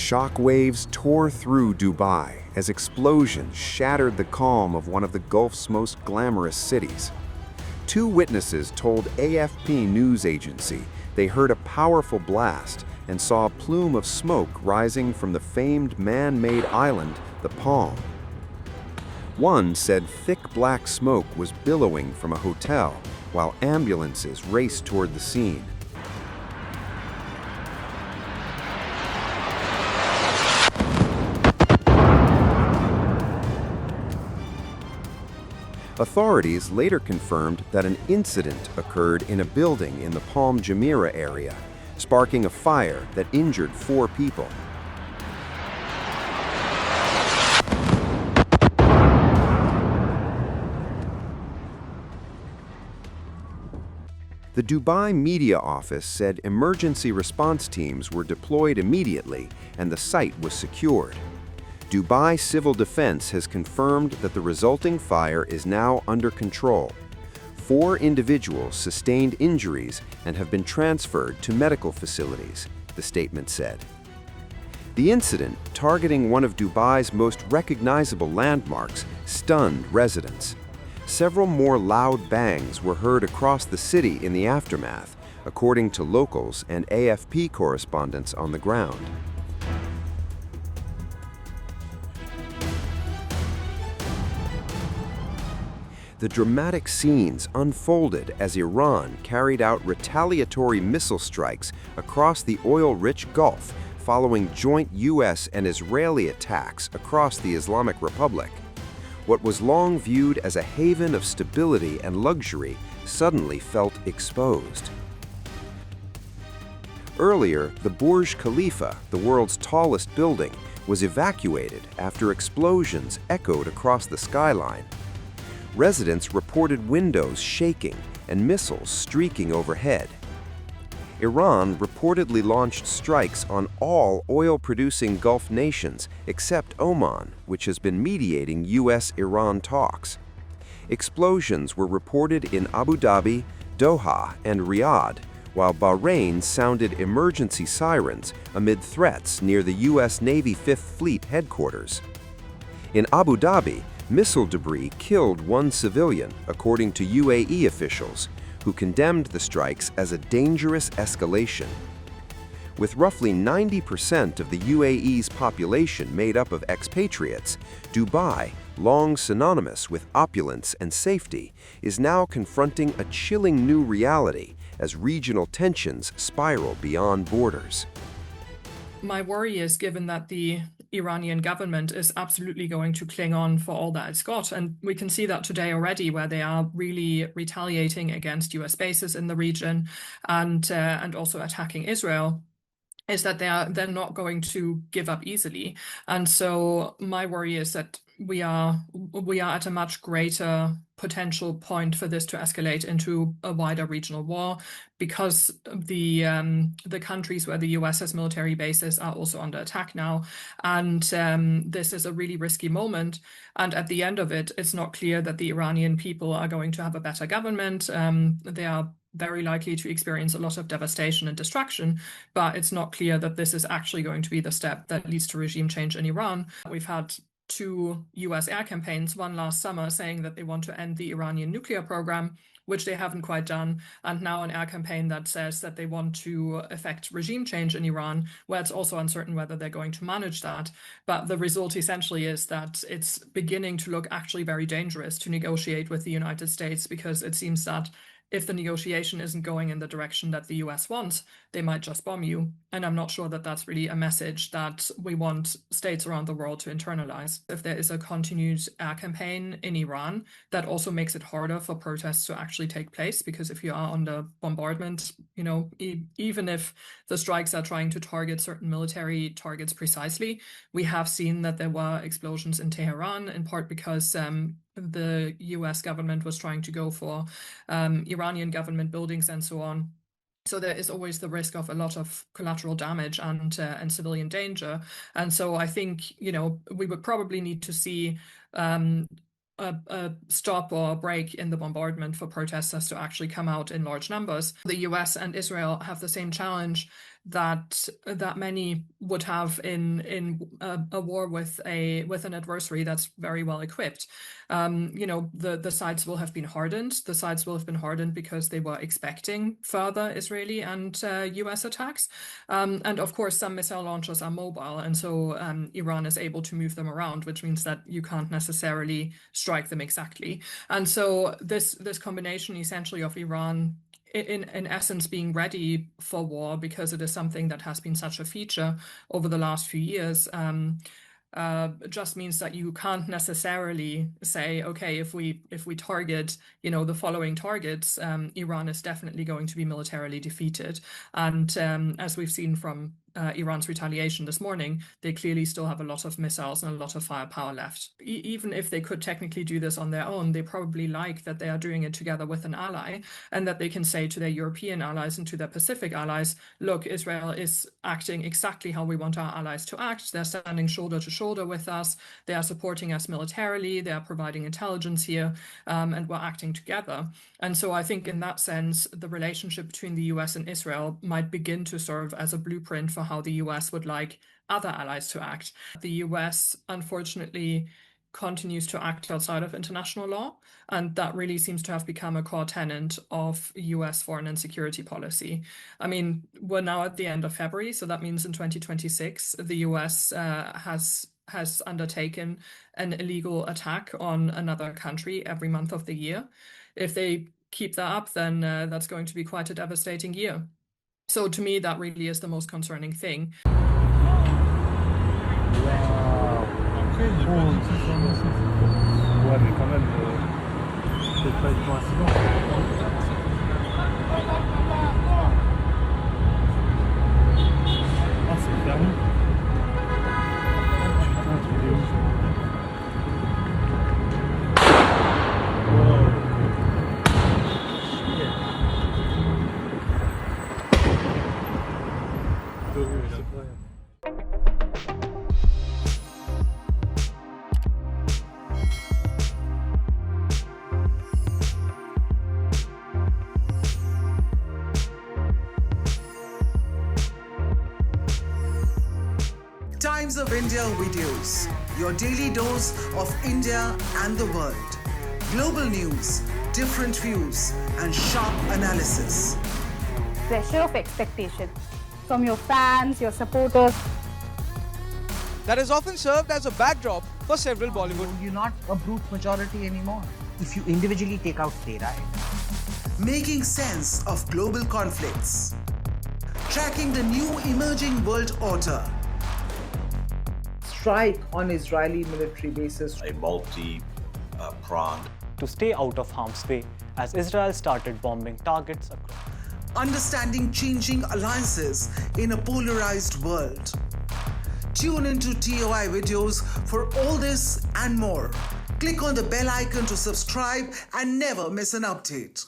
Shockwaves tore through Dubai as explosions shattered the calm of one of the Gulf's most glamorous cities. Two witnesses told AFP news agency they heard a powerful blast and saw a plume of smoke rising from the famed man-made island, the Palm. One said thick black smoke was billowing from a hotel while ambulances raced toward the scene. Authorities later confirmed that an incident occurred in a building in the Palm Jumeirah area, sparking a fire that injured 4 people. The Dubai media office said emergency response teams were deployed immediately and the site was secured. Dubai Civil Defense has confirmed that the resulting fire is now under control. 4 individuals sustained injuries and have been transferred to medical facilities, the statement said. The incident, targeting one of Dubai's most recognizable landmarks, stunned residents. Several more loud bangs were heard across the city in the aftermath, according to locals and AFP correspondents on the ground. The dramatic scenes unfolded as Iran carried out retaliatory missile strikes across the oil-rich Gulf following joint U.S. and Israeli attacks across the Islamic Republic. What was long viewed as a haven of stability and luxury suddenly felt exposed. Earlier, the Burj Khalifa, the world's tallest building, was evacuated after explosions echoed across the skyline. Residents reported windows shaking and missiles streaking overhead. Iran reportedly launched strikes on all oil-producing Gulf nations except Oman, which has been mediating U.S.-Iran talks. Explosions were reported in Abu Dhabi, Doha, and Riyadh, while Bahrain sounded emergency sirens amid threats near the U.S. Navy Fifth Fleet headquarters. In Abu Dhabi, missile debris killed 1 civilian, according to UAE officials, who condemned the strikes as a dangerous escalation. With roughly 90% of the UAE's population made up of expatriates, Dubai, long synonymous with opulence and safety, is now confronting a chilling new reality as regional tensions spiral beyond borders. My worry is, given that the Iranian government is absolutely going to cling on for all that it's got, and we can see that today already, where they are really retaliating against US bases in the region and also attacking Israel, is that they're not going to give up easily. And so my worry is that we are at a much greater potential point for this to escalate into a wider regional war, because the countries where the US has military bases are also under attack now. And this is a really risky moment. And at the end of it, it's not clear that the Iranian people are going to have a better government. They are very likely to experience a lot of devastation and destruction, but it's not clear that this is actually going to be the step that leads to regime change in Iran. We've had 2 US air campaigns, one last summer saying that they want to end the Iranian nuclear program, which they haven't quite done, and now an air campaign that says that they want to effect regime change in Iran, where it's also uncertain whether they're going to manage that. But the result essentially is that it's beginning to look actually very dangerous to negotiate with the United States, because it seems that if the negotiation isn't going in the direction that the US wants, they might just bomb you. And I'm not sure that that's really a message that we want states around the world to internalize. If there is a continued air campaign in Iran, that also makes it harder for protests to actually take place, because if you are under bombardment, even if the strikes are trying to target certain military targets precisely, we have seen that there were explosions in Tehran, in part because the US government was trying to go for Iranian government buildings and so on. So there is always the risk of a lot of collateral damage and civilian danger. And so I think, we would probably need to see a stop or a break in the bombardment for protesters to actually come out in large numbers. The US and Israel have the same challenge that many would have in a war with an adversary that's very well equipped. The sides will have been hardened. The sides will have been hardened because they were expecting further Israeli and US attacks. And of course, some missile launchers are mobile, and so Iran is able to move them around, which means that you can't necessarily strike them exactly. And so this combination essentially of Iran in essence being ready for war, because it is something that has been such a feature over the last few years, just means that you can't necessarily say, okay, if we target, the following targets, Iran is definitely going to be militarily defeated. And as we've seen from Iran's retaliation this morning, they clearly still have a lot of missiles and a lot of firepower left. Even if they could technically do this on their own, they probably like that they are doing it together with an ally, and that they can say to their European allies and to their Pacific allies, look, Israel is acting exactly how we want our allies to act. They're standing shoulder to shoulder with us. They are supporting us militarily. They are providing intelligence here, and we're acting together. And so I think in that sense, the relationship between the US and Israel might begin to serve as a blueprint for how the US would like other allies to act. The US, unfortunately, continues to act outside of international law, and that really seems to have become a core tenet of US foreign and security policy. I mean, we're now at the end of February, so that means in 2026, the US has undertaken an illegal attack on another country every month of the year. If they keep that up, then that's going to be quite a devastating year. So to me, that really is the most concerning thing. Après, il n'y a pas d'information. Ouais, mais quand même, peut-être pas être coïncident. Ah, c'est fermé. Putain, tu es où? Times of India videos, your daily dose of India and the world. Global news, different views, and sharp analysis. Pressure of expectation from your fans, your supporters. That has often served as a backdrop for several Bollywood. You're not a brute majority anymore. If you individually take out playwright. Making sense of global conflicts. Tracking the new emerging world order. Strike on Israeli military bases. A multi-pronged. To stay out of harm's way as Israel started bombing targets across. Understanding changing alliances in a polarized world. Tune into TOI videos for all this and more. Click on the bell icon to subscribe and never miss an update.